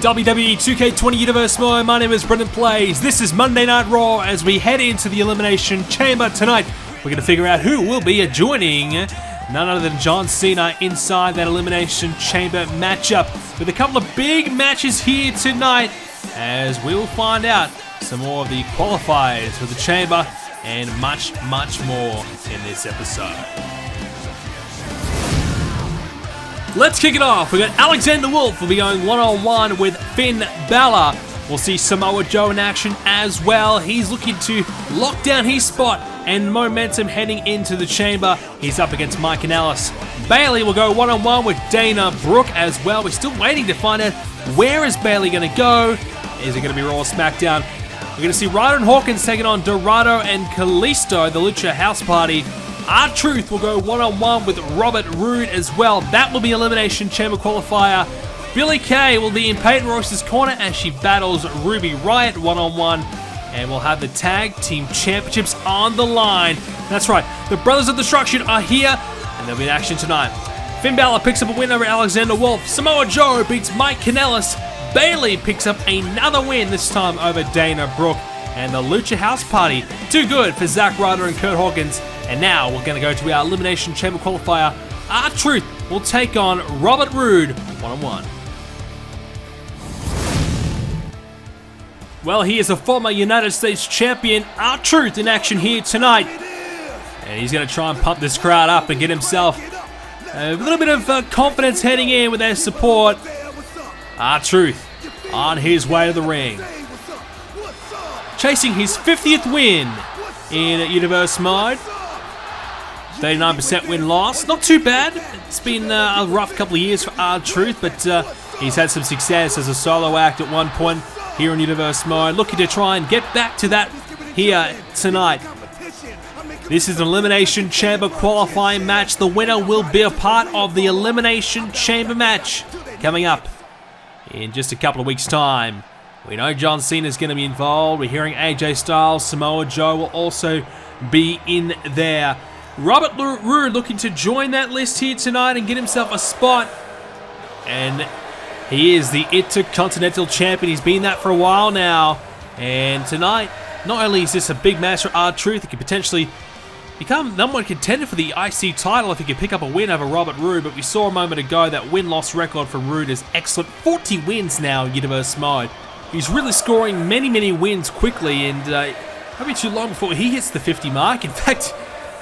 WWE 2k20 Universe Mode. My name is BrendenPlayz. This is Monday Night Raw as we head into the Elimination Chamber tonight. We're going to figure out who will be joining none other than John Cena inside that Elimination Chamber matchup. With a couple of big matches here tonight as we'll find out some more of the qualifiers for the Chamber and much, much more in this episode. Let's kick it off. We got Alexander Wolf will be going one-on-one with Finn Balor. We'll see Samoa Joe in action as well. He's looking to lock down his spot and momentum heading into the Chamber. He's up against Mike Kanellis. Bayley will go one-on-one with Dana Brooke as well. We're still waiting to find out where is Bayley going to go. Is it going to be Raw or SmackDown? We're going to see Ryder and Hawkins taking on Dorado and Kalisto, the Lucha House Party. R-Truth will go one-on-one with Robert Roode as well. That will be Elimination Chamber qualifier. Billie Kay will be in Peyton Royce's corner as she battles Ruby Riott one-on-one. And we'll have the Tag Team Championships on the line. That's right, the Brothers of Destruction are here, and they'll be in action tonight. Finn Balor picks up a win over Alexander Wolf. Samoa Joe beats Mike Kanellis. Bayley picks up another win, this time over Dana Brooke. And the Lucha House Party, too good for Zack Ryder and Kurt Hawkins. And now we're going to go to our Elimination Chamber qualifier. R-Truth will take on Robert Roode one-on-one. Well, he is a former United States champion, R-Truth, in action here tonight. And he's going to try and pump this crowd up and get himself a little bit of confidence heading in with their support. R-Truth on his way to the ring. Chasing his 50th win in Universe Mode. 39% win-loss. Not too bad. It's been a rough couple of years for R-Truth, but he's had some success as a solo act at one point here in Universe Mode. Looking to try and get back to that here tonight. This is an Elimination Chamber qualifying match. The winner will be a part of the Elimination Chamber match coming up in just a couple of weeks' time. We know John Cena is going to be involved. We're hearing AJ Styles. Samoa Joe will also be in there. Robert Roode looking to join that list here tonight and get himself a spot. And he is the Intercontinental Champion. He's been that for a while now. And tonight, not only is this a big match for R-Truth, he could potentially become number one contender for the IC title if he could pick up a win over Robert Roode. But we saw a moment ago that win-loss record from Roode is excellent. 40 wins now in Universe Mode. He's really scoring many, many wins quickly, and won't be too long before he hits the 50 mark. In fact,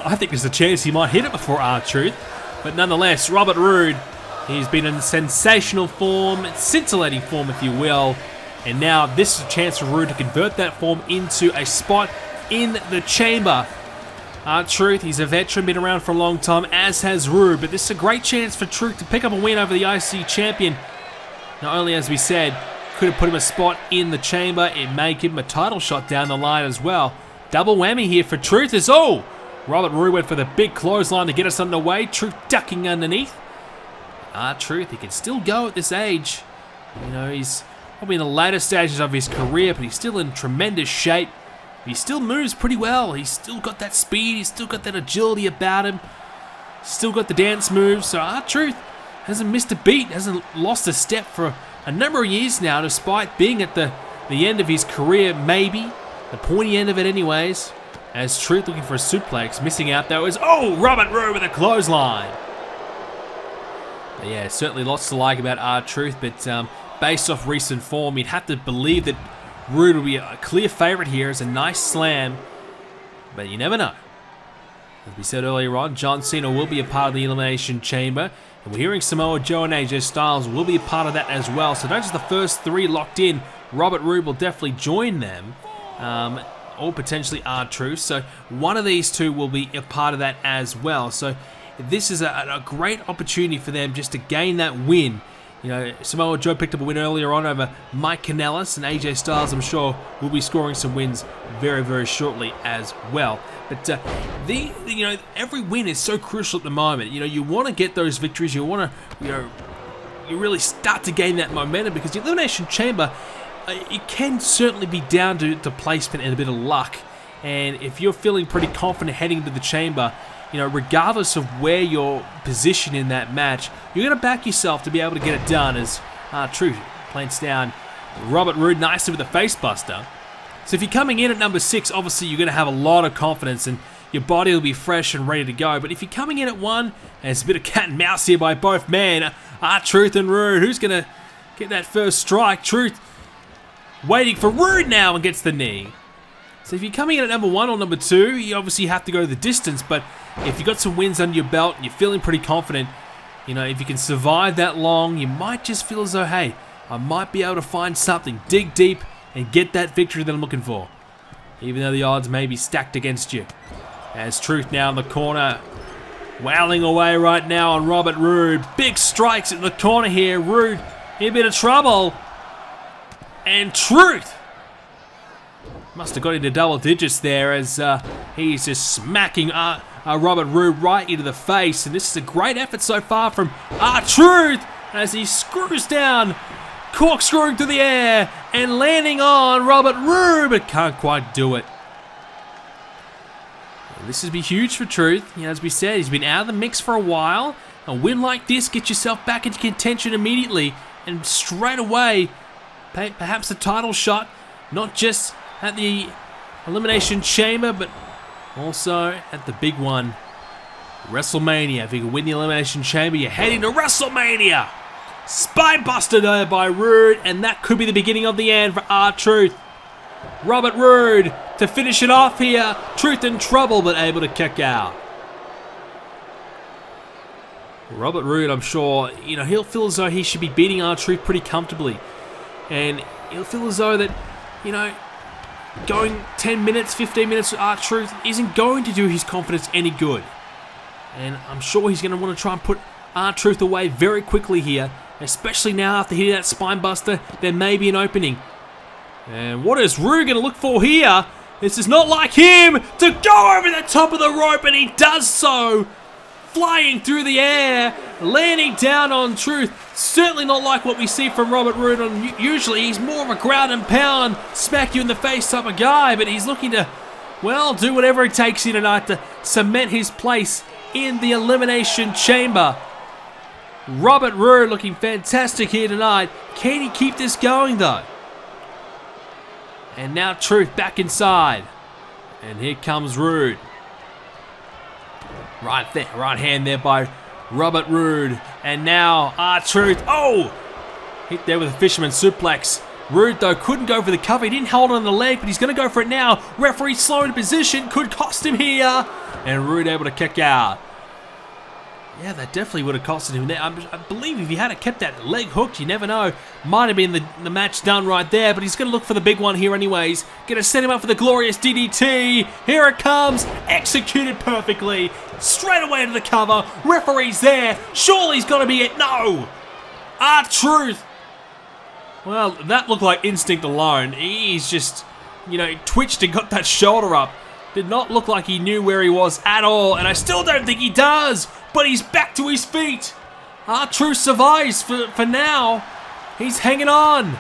I think there's a chance he might hit it before R-Truth. But nonetheless, Robert Roode, he's been in sensational form, scintillating form if you will. And now this is a chance for Roode to convert that form into a spot in the Chamber. R-Truth, he's a veteran, been around for a long time, as has Roode. But this is a great chance for Truth to pick up a win over the IC champion. Not only, as we said, could have put him a spot in the Chamber, it may give him a title shot down the line as well. Double whammy here for Truth is, oh! Robert Roode went for the big clothesline to get us underway. Truth ducking underneath. R-Truth, he can still go at this age. You know, he's probably in the later stages of his career, but he's still in tremendous shape. He still moves pretty well. He's still got that speed. He's still got that agility about him. Still got the dance moves. So R-Truth hasn't missed a beat, hasn't lost a step for a number of years now, despite being at the end of his career, maybe. The pointy end of it anyways. As Truth looking for a suplex. Missing out though is, oh, Robert Roode with a clothesline. But yeah, certainly lots to like about R-Truth, but based off recent form, you'd have to believe that Roode will be a clear favorite here. It's a nice slam, but you never know. As we said earlier on, John Cena will be a part of the Elimination Chamber, and we're hearing Samoa Joe and AJ Styles will be a part of that as well. So not just the first three locked in, Robert Roode will definitely join them, or potentially R-Truth. So one of these two will be a part of that as well. So this is a great opportunity for them just to gain that win. You know, Samoa Joe picked up a win earlier on over Mike Kanellis, and AJ Styles, I'm sure, will be scoring some wins very, very shortly as well. But you know, every win is so crucial at the moment. You know, you want to get those victories. You want to, you really start to gain that momentum, because the Elimination Chamber, it can certainly be down to placement and a bit of luck. And if you're feeling pretty confident heading into the Chamber, you know, regardless of where you're positioned in that match, you're going to back yourself to be able to get it done, as R-Truth plants down Robert Roode nicely with a face buster. So if you're coming in at number 6, obviously you're going to have a lot of confidence and your body will be fresh and ready to go. But if you're coming in at 1, and it's a bit of cat and mouse here by both men, R-Truth and Roode, who's going to get that first strike? Truth waiting for Roode now and gets the knee. So if you're coming in at number 1 or number 2, you obviously have to go the distance, but if you've got some wins under your belt and you're feeling pretty confident, you know, if you can survive that long, you might just feel as though, hey, I might be able to find something, dig deep, and get that victory that I'm looking for. Even though the odds may be stacked against you. As Truth now in the corner, wailing away right now on Robert Roode. Big strikes in the corner here. Roode in a bit of trouble. And Truth must have got into double digits there as he's just smacking Robert Roode right into the face. And this is a great effort so far from R-Truth as he screws down, corkscrewing through the air and landing on Robert Roode, but can't quite do it. And this would be huge for Truth. You know, as we said, he's been out of the mix for a while. A win like this gets yourself back into contention immediately and straight away, perhaps a title shot, not just at the Elimination Chamber, but also at the big one, Wrestlemania. If you can win the Elimination Chamber, you're heading to Wrestlemania. Spinebuster there by Roode, and that could be the beginning of the end for R-Truth. Robert Roode to finish it off here. Truth in trouble, but able to kick out. Robert Roode, I'm sure, you know, he'll feel as though he should be beating R-Truth pretty comfortably. And he'll feel as though that, you know, going 10 minutes, 15 minutes with R-Truth isn't going to do his confidence any good. And I'm sure he's going to want to try and put R-Truth away very quickly here, especially now after hitting that spine buster. There may be an opening. And what is Roode going to look for here? This is not like him to go over the top of the rope, and he does so. Flying through the air, landing down on Truth. Certainly not like what we see from Robert Roode. Usually he's more of a ground and pound, smack you in the face type of guy, but he's looking to, well, do whatever it takes here tonight to cement his place in the Elimination Chamber. Robert Roode looking fantastic here tonight. Can he keep this going though? And now Truth back inside. And here comes Roode. Right there, right hand there by Robert Roode. And now R-Truth. Oh! Hit there with a fisherman suplex. Roode, though, couldn't go for the cover. He didn't hold on the leg, but he's going to go for it now. Referee slow in position. Could cost him here. And Roode able to kick out. Yeah, that definitely would have costed him there. I believe if he had kept that leg hooked, you never know. Might have been the match done right there, but he's going to look for the big one here anyways. Going to set him up for the glorious DDT. Here it comes. Executed perfectly. Straight away to the cover. Referee's there. Surely he's got to be it. No. R-Truth. Well, that looked like instinct alone. He's just, you know, twitched and got that shoulder up. Did not look like he knew where he was at all, and I still don't think he does. But he's back to his feet. R-Truth survives for now. He's hanging on.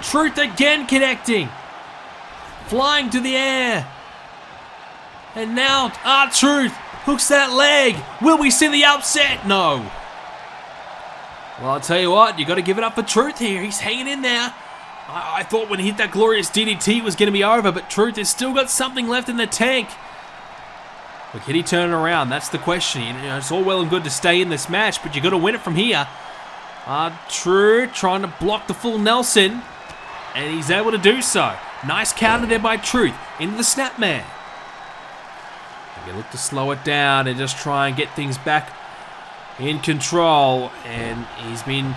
Truth again connecting. Flying to the air. And now R-Truth hooks that leg. Will we see the upset? No. Well, I'll tell you what, you got to give it up for Truth here. He's hanging in there. I thought when he hit that glorious DDT it was going to be over, but Truth has still got something left in the tank. But can he turn it around? That's the question. You know, it's all well and good to stay in this match, but you got to win it from here. R-Truth trying to block the full Nelson, and he's able to do so. Nice counter there by Truth into the Snapman. You look to slow it down and just try and get things back in control, and he's been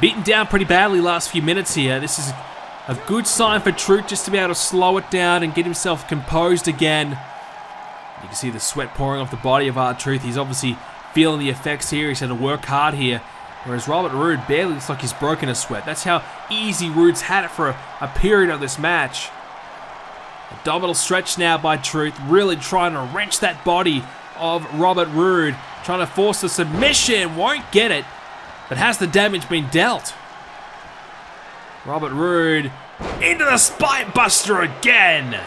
beaten down pretty badly last few minutes here. This is a good sign for Truth just to be able to slow it down and get himself composed again. You can see the sweat pouring off the body of R-Truth. He's obviously feeling the effects here. He's had to work hard here. Whereas Robert Roode barely looks like he's broken a sweat. That's how easy Roode's had it for a period of this match. Abdominal stretch now by Truth. Really trying to wrench that body of Robert Roode. Trying to force the submission. Won't get it. But has the damage been dealt? Robert Roode into the spine buster again.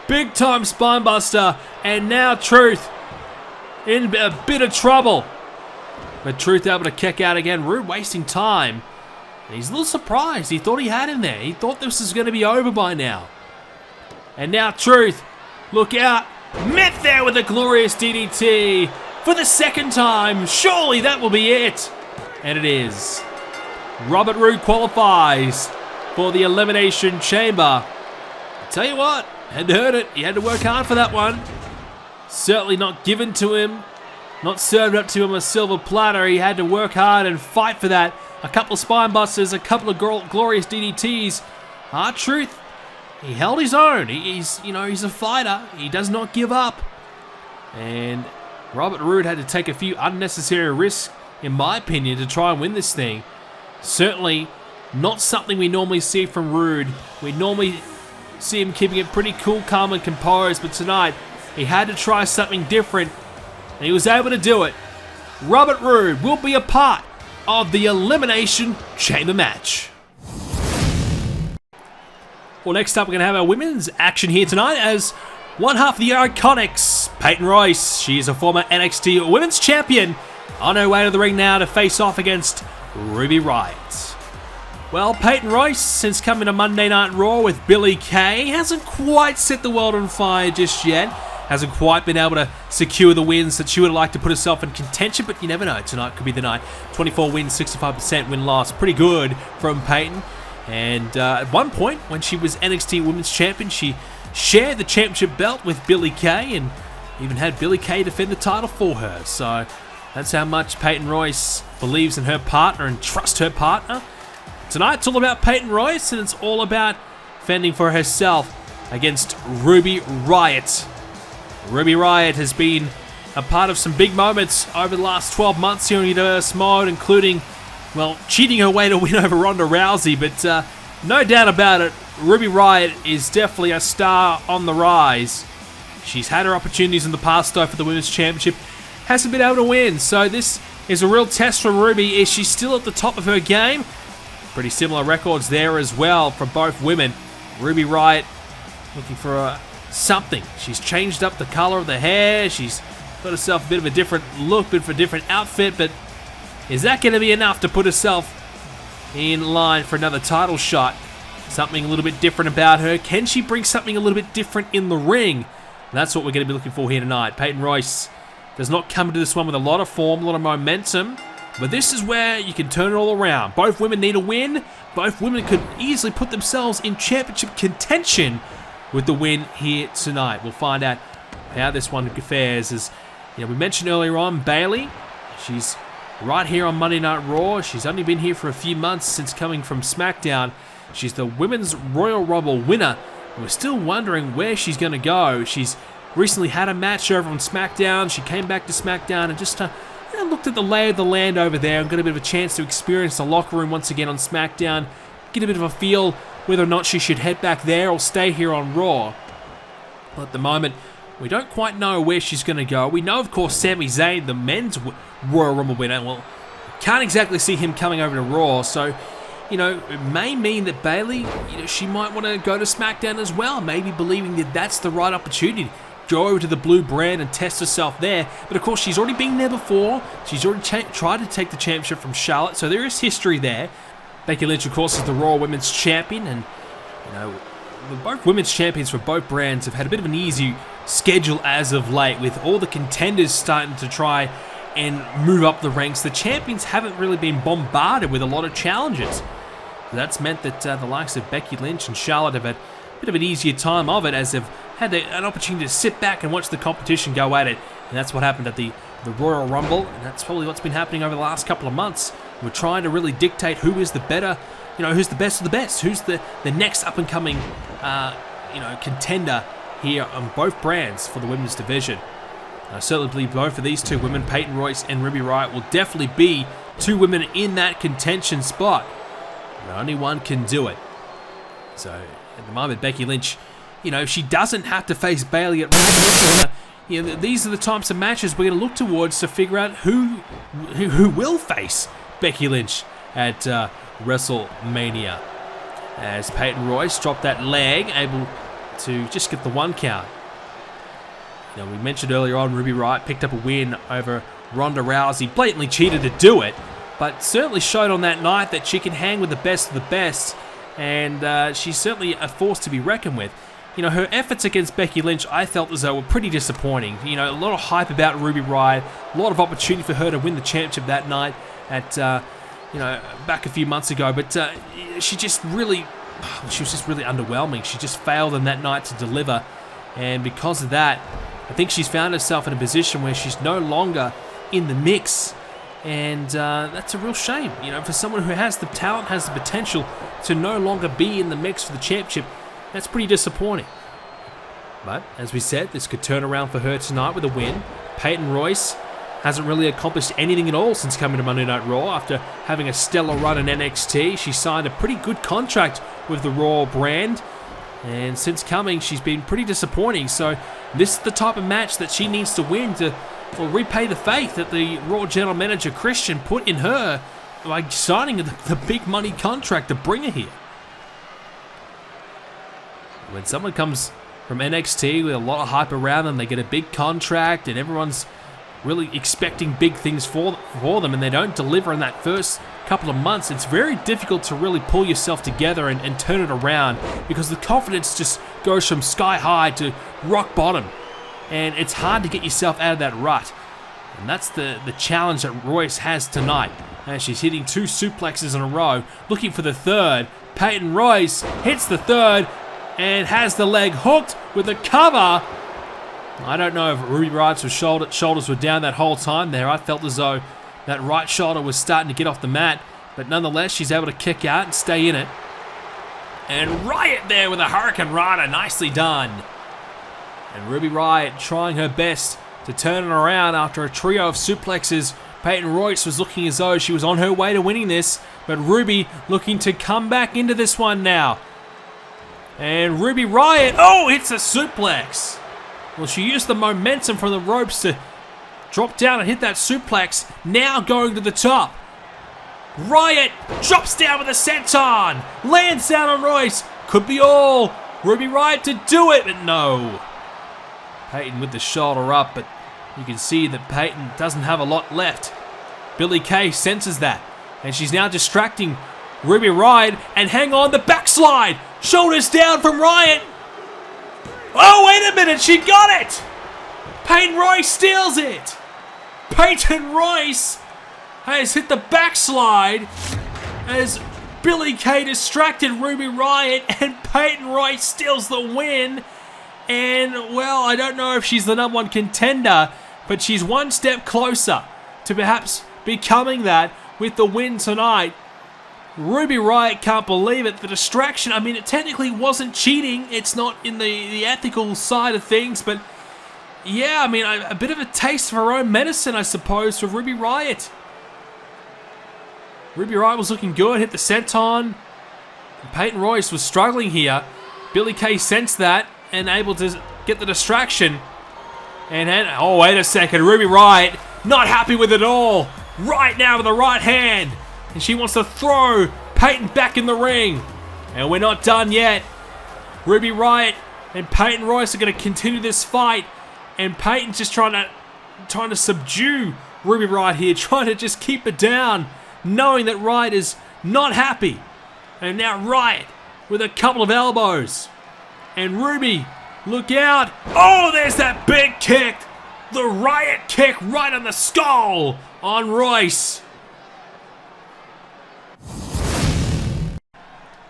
Big time spine buster. And now Truth in a bit of trouble. But Truth able to kick out again. Roode wasting time. And he's a little surprised. He thought he had him there. He thought this was going to be over by now. And now Truth, look out. Met there with a glorious DDT for the second time. Surely that will be it. And it is. Robert Roode qualifies for the Elimination Chamber. I tell you what, had to earn it. He had to work hard for that one. Certainly not given to him. Not served up to him a silver platter. He had to work hard and fight for that. A couple of spine busters, a couple of glorious DDTs. R-Truth, he held his own. He's a fighter. He does not give up. And Robert Roode had to take a few unnecessary risks, in my opinion, to try and win this thing. Certainly not something we normally see from Roode. We normally see him keeping it pretty cool, calm, and composed, but tonight he had to try something different, and he was able to do it. Robert Roode will be a part of the Elimination Chamber match. Well, next up, we're going to have our women's action here tonight as one half of the Iconics, Peyton Royce. She is a former NXT Women's Champion, on her way to the ring now to face off against Ruby Riott. Well, Peyton Royce, since coming to Monday Night Raw with Billie Kay, hasn't quite set the world on fire just yet. Hasn't quite been able to secure the wins that she would have liked to put herself in contention, but you never know. Tonight could be the night. 24 wins, 65% win-loss. Pretty good from Peyton. And at one point, when she was NXT Women's Champion, she shared the championship belt with Billie Kay and even had Billie Kay defend the title for her. So that's how much Peyton Royce believes in her partner and trusts her partner. Tonight, it's all about Peyton Royce, and it's all about fending for herself against Ruby Riott. Ruby Riott has been a part of some big moments over the last 12 months here in Universe Mode, including, well, cheating her way to win over Ronda Rousey, but no doubt about it, Ruby Riott is definitely a star on the rise. She's had her opportunities in the past, though, for the Women's Championship. Hasn't been able to win, so this is a real test for Ruby. Is she still at the top of her game? Pretty similar records there as well for both women. Ruby Riott looking for something. She's changed up the color of the hair. She's got herself a bit of a different look, bit of a different outfit, but is that going to be enough to put herself in line for another title shot? Something a little bit different about her. Can she bring something a little bit different in the ring? That's what we're going to be looking for here tonight. Peyton Royce does not come into this one with a lot of form, a lot of momentum, but this is where you can turn it all around. Both women need a win. Both women could easily put themselves in championship contention with the win here tonight. We'll find out how this one fares. As we mentioned earlier on, Bayley, she's right here on Monday Night Raw. She's only been here for a few months since coming from SmackDown. She's the Women's Royal Rumble winner, and we're still wondering where she's going to go. She's recently had a match over on SmackDown. She came back to SmackDown and just looked at the lay of the land over there and got a bit of a chance to experience the locker room once again on SmackDown, get a bit of a feel whether or not she should head back there or stay here on Raw. Well, at the moment, we don't quite know where she's going to go. We know, of course, Sami Zayn, the men's Royal Rumble winner, well, can't exactly see him coming over to Raw, so it may mean that Bayley, she might want to go to SmackDown as well, maybe believing that that's the right opportunity. Go over to the blue brand and test herself there. But of course, she's already been there before. She's already tried to take the championship from Charlotte, so there is history there. Becky Lynch, of course, is the Raw Women's Champion, and both women's champions for both brands have had a bit of an easy schedule as of late, with all the contenders starting to try and move up the ranks. The champions haven't really been bombarded with a lot of challenges. That's meant that the likes of Becky Lynch and Charlotte have had a bit of an easier time of it, as they've had an opportunity to sit back and watch the competition go at it. And that's what happened at the Royal Rumble, and that's probably what's been happening over the last couple of months. We're trying to really dictate who is the better, who's the best of the best, who's the next up-and-coming, contender here on both brands for the women's division. I certainly believe both of these two women, Peyton Royce and Ruby Riott, will definitely be two women in that contention spot. But only one can do it. So at the moment, Becky Lynch, she doesn't have to face Bayley at these are the types of matches we're going to look towards to figure out who will face Becky Lynch at WrestleMania. As Peyton Royce dropped that leg, able to just get the one count. We mentioned earlier on, Ruby Riott picked up a win over Ronda Rousey, blatantly cheated to do it, but certainly showed on that night that she can hang with the best of the best, and she's certainly a force to be reckoned with. You know, her efforts against Becky Lynch, I felt as though were pretty disappointing. You know, a lot of hype about Ruby Riott, a lot of opportunity for her to win the championship that night at, you know, back a few months ago, but she was just really underwhelming. She just failed on that night to deliver, and because of that, I think she's found herself in a position where she's no longer in the mix, and that's a real shame. You know, for someone who has the talent, has the potential to no longer be in the mix for the championship, that's pretty disappointing. But, as we said, this could turn around for her tonight with a win. Peyton Royce hasn't really accomplished anything at all since coming to Monday Night Raw. After having a stellar run in NXT, she signed a pretty good contract with the Raw brand, and since coming, she's been pretty disappointing. So this is the type of match that she needs to win to repay the faith that the Raw General Manager Christian put in her by signing the big money contract to bring her here. When someone comes from NXT with a lot of hype around them, they get a big contract and everyone's really expecting big things for them, and they don't deliver in that first couple of months, it's very difficult to really pull yourself together and turn it around, because the confidence just goes from sky high to rock bottom, and it's hard to get yourself out of that rut. And that's the challenge that Royce has tonight, as she's hitting 2 suplexes in a row, looking for the third. Peyton Royce hits the third and has the leg hooked with a cover. I don't know if Ruby Riott's shoulders were down that whole time there. I felt as though that right shoulder was starting to get off the mat, but nonetheless, she's able to kick out and stay in it. And Riott there with a Hurricane Rana, nicely done. And Ruby Riott trying her best to turn it around after a trio of suplexes. Peyton Royce was looking as though she was on her way to winning this, but Ruby looking to come back into this one now. And Ruby Riott, hits a suplex. Well, she used the momentum from the ropes to drop down and hit that suplex, now going to the top. Riott drops down with a senton, lands down on Royce. Could be all Ruby Riott to do it, but no. Peyton with the shoulder up, but you can see that Peyton doesn't have a lot left. Billie Kay senses that, and she's now distracting Ruby Riott, and hang on, the backslide. Shoulders down from Riott. Oh, wait a minute, she got it! Peyton Royce steals it! Peyton Royce has hit the backslide as Billie Kay distracted Ruby Riott, and Peyton Royce steals the win. And, well, I don't know if she's the #1 contender, but she's one step closer to perhaps becoming that with the win tonight. Ruby Riott can't believe it. The distraction, I mean, it technically wasn't cheating. It's not in the ethical side of things, but yeah, I mean, a bit of a taste of her own medicine, I suppose, for Ruby Riott. Ruby Riott was looking good, hit the senton. Peyton Royce was struggling here. Billie Kay sensed that and able to get the distraction. And oh, wait a second, Ruby Riott not happy with it all. Right now with the right hand. And she wants to throw Peyton back in the ring. And we're not done yet. Ruby Riott and Peyton Royce are going to continue this fight. And Peyton's just trying to subdue Ruby Riott here. Trying to just keep it down. Knowing that Riott is not happy. And now Riott with a couple of elbows. And Ruby, look out. Oh, there's that big kick. The Riott kick right on the skull on Royce.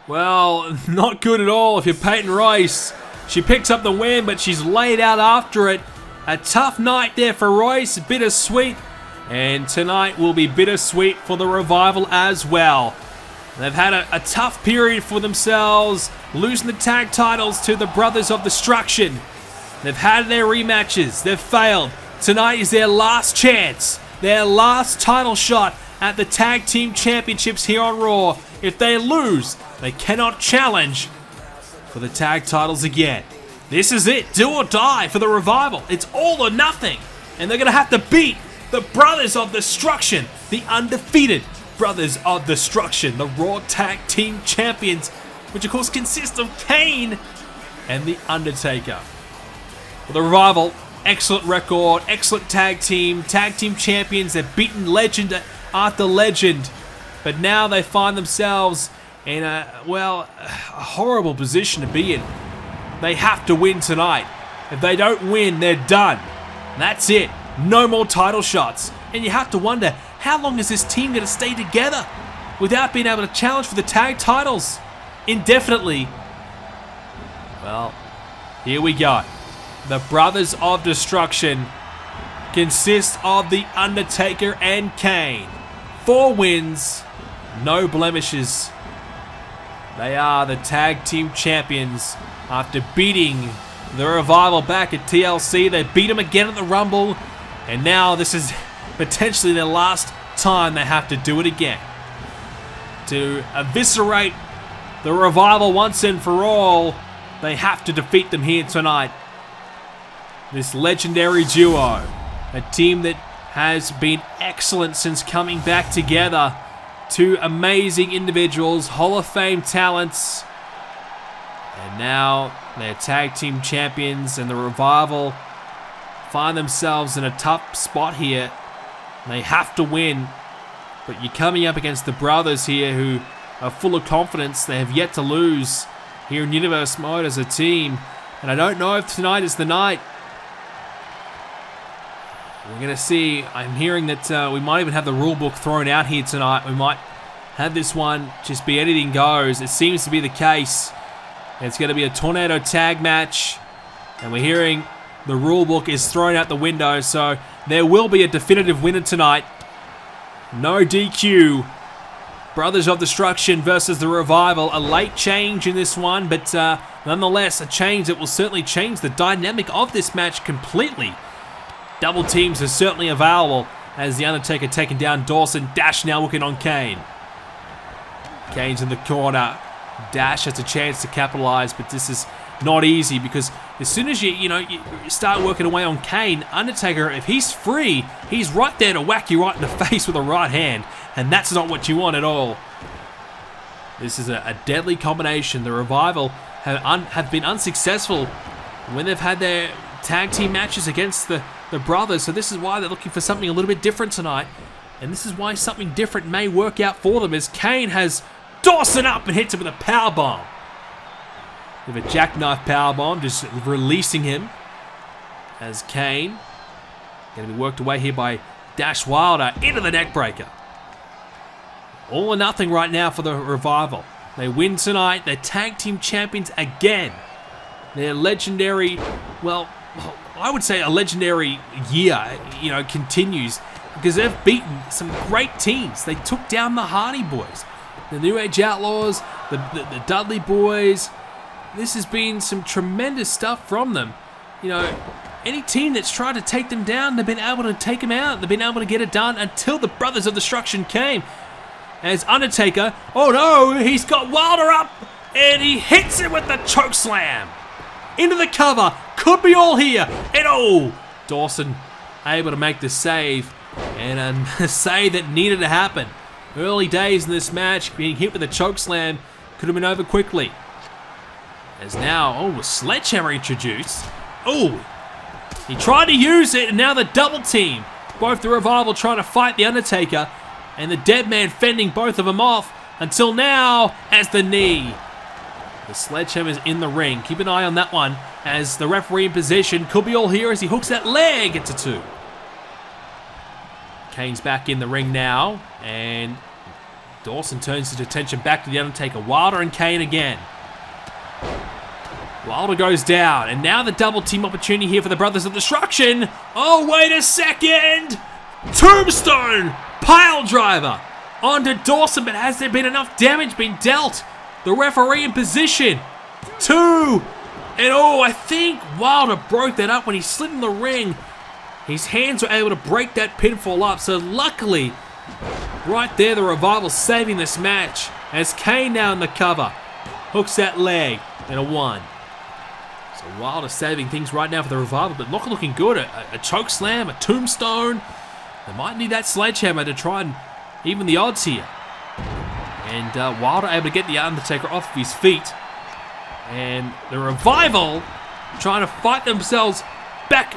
Well, not good at all if you're Peyton Royce. She picks up the win, but she's laid out after it. A tough night there for Royce, bittersweet. And tonight will be bittersweet for the Revival as well. They've had a tough period for themselves, losing the tag titles to the Brothers of Destruction. They've had their rematches, they've failed. Tonight is their last chance, their last title shot at the Tag Team Championships here on Raw. If they lose, they cannot challenge for the tag titles again. This is it, do or die for the Revival. It's all or nothing. And they're going to have to beat the Brothers of Destruction, the undefeated Brothers of Destruction, the Raw Tag Team Champions, which of course consists of Kane and The Undertaker. Well, the Revival, excellent record, excellent tag team champions. They've beaten Legend after legend. But now they find themselves in a horrible position to be in. They have to win tonight. If they don't win, they're done. That's it. No more title shots. And you have to wonder, how long is this team going to stay together without being able to challenge for the tag titles indefinitely? Well, here we go. The Brothers of Destruction consist of The Undertaker and Kane. 4 wins, no blemishes. They are the tag team champions after beating the Revival back at TLC. They beat them again at the Rumble, and now this is potentially their last time they have to do it again. To eviscerate the Revival once and for all, they have to defeat them here tonight. This legendary duo, a team that has been excellent since coming back together. 2 amazing individuals, Hall of Fame talents. And now they're tag team champions, and the Revival find themselves in a tough spot here. They have to win, but you're coming up against the Brothers here who are full of confidence. They have yet to lose here in Universe Mode as a team, and I don't know if tonight is the night. We're going to see. I'm hearing that we might even have the rule book thrown out here tonight. We might have this one just be anything goes. It seems to be the case. It's going to be a tornado tag match, and we're hearing the rule book is thrown out the window, so there will be a definitive winner tonight. No DQ. Brothers of Destruction versus the Revival. A late change in this one, but nonetheless a change that will certainly change the dynamic of this match completely. Double teams are certainly available as The Undertaker taking down Dawson. Dash now looking on Kane. Kane's in the corner. Dash has a chance to capitalize, but this is not easy because as soon as you start working away on Kane, Undertaker, if he's free, he's right there to whack you right in the face with a right hand, and that's not what you want at all. This is a deadly combination. The Revival have been unsuccessful when they've had their tag team matches against the Brothers, so this is why they're looking for something a little bit different tonight, and this is why something different may work out for them as Kane has Dawson up and hits him with a powerbomb. With a jackknife powerbomb, just releasing him as Kane going to be worked away here by Dash Wilder into the neckbreaker. All or nothing right now for the Revival. They win tonight. They're tag team champions again. Their legendary, well, I would say a legendary year, continues because they've beaten some great teams. They took down the Hardy Boys, the New Age Outlaws, the Dudley Boys. This has been some tremendous stuff from them. Any team that's tried to take them down, they've been able to take them out. They've been able to get it done until the Brothers of Destruction came. As Undertaker, oh no, he's got Wilder up, and he hits it with the choke slam. Into the cover, could be all here, and Dawson able to make the save, and a save that needed to happen. Early days in this match, being hit with a choke slam could have been over quickly. As now, a sledgehammer introduced. He tried to use it, and now the double team. Both the Revival trying to fight the Undertaker, and the Dead Man fending both of them off, until now, as the knee. The sledgehammer's in the ring. Keep an eye on that one, as the referee in position. Could be all here as he hooks that leg into 2. Kane's back in the ring now, and Dawson turns his attention back to the Undertaker. Wilder and Kane again. Wilder goes down, and now the double team opportunity here for the Brothers of Destruction. Oh, wait a second! Tombstone! Pile driver onto Dawson, but has there been enough damage been dealt? The referee in position. 2! And I think Wilder broke that up when he slid in the ring. His hands were able to break that pinfall up, so luckily, right there, the Revival saving this match. As Kane now in the cover. Hooks that leg, and a 1. So Wilder saving things right now for the Revival, but not looking good. A choke slam, a tombstone. They might need that sledgehammer to try and even the odds here. And Wilder able to get the Undertaker off of his feet. And the Revival trying to fight themselves back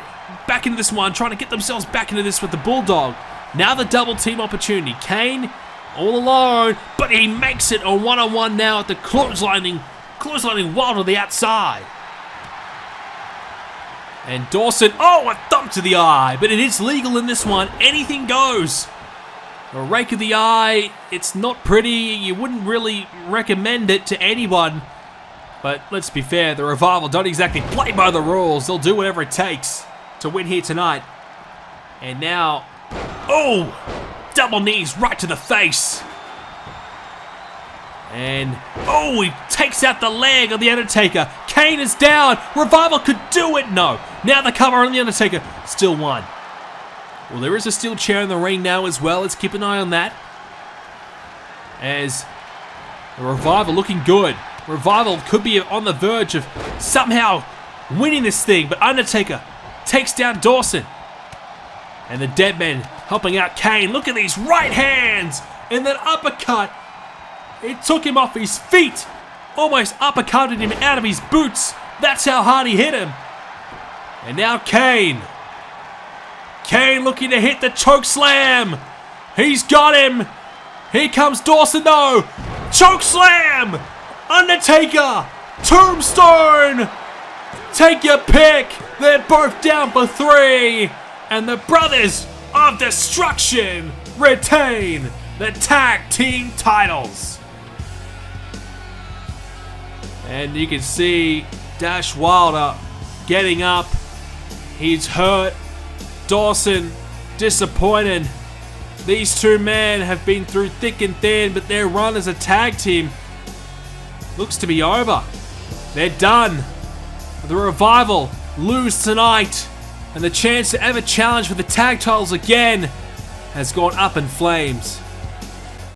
into this one, trying to get themselves back into this with the Bulldog. Now the double team opportunity. Kane all alone, but he makes it a one-on-one now at the clotheslining Wild to the outside. And Dawson, oh, a thump to the eye, but it is legal in this one. Anything goes. A rake of the eye, it's not pretty. You wouldn't really recommend it to anyone. But let's be fair, the Revival don't exactly play by the rules. They'll do whatever it takes to win here tonight. And now, oh, double knees right to the face. And, oh, he takes out the leg of the Undertaker. Kane is down. Revival could do it. No. Now the cover on the Undertaker. Still won. Well, there is a steel chair in the ring now as well. Let's keep an eye on that. As the Revival looking good. Revival could be on the verge of somehow winning this thing. But Undertaker takes down Dawson. And the Deadmen helping out Kane. Look at these right hands. And that uppercut. It took him off his feet. Almost uppercutted him out of his boots. That's how hard he hit him. And now Kane. Kane looking to hit the choke slam. He's got him. Here comes Dawson though. Choke slam. Undertaker. Tombstone. Take your pick. They're both down for 3. And the Brothers of Destruction retain the tag team titles. And you can see Dash Wilder getting up. He's hurt. Dawson disappointed. These two men have been through thick and thin, but their run as a tag team looks to be over. They're done. The Revival lose tonight, and the chance to ever challenge for the tag titles again has gone up in flames.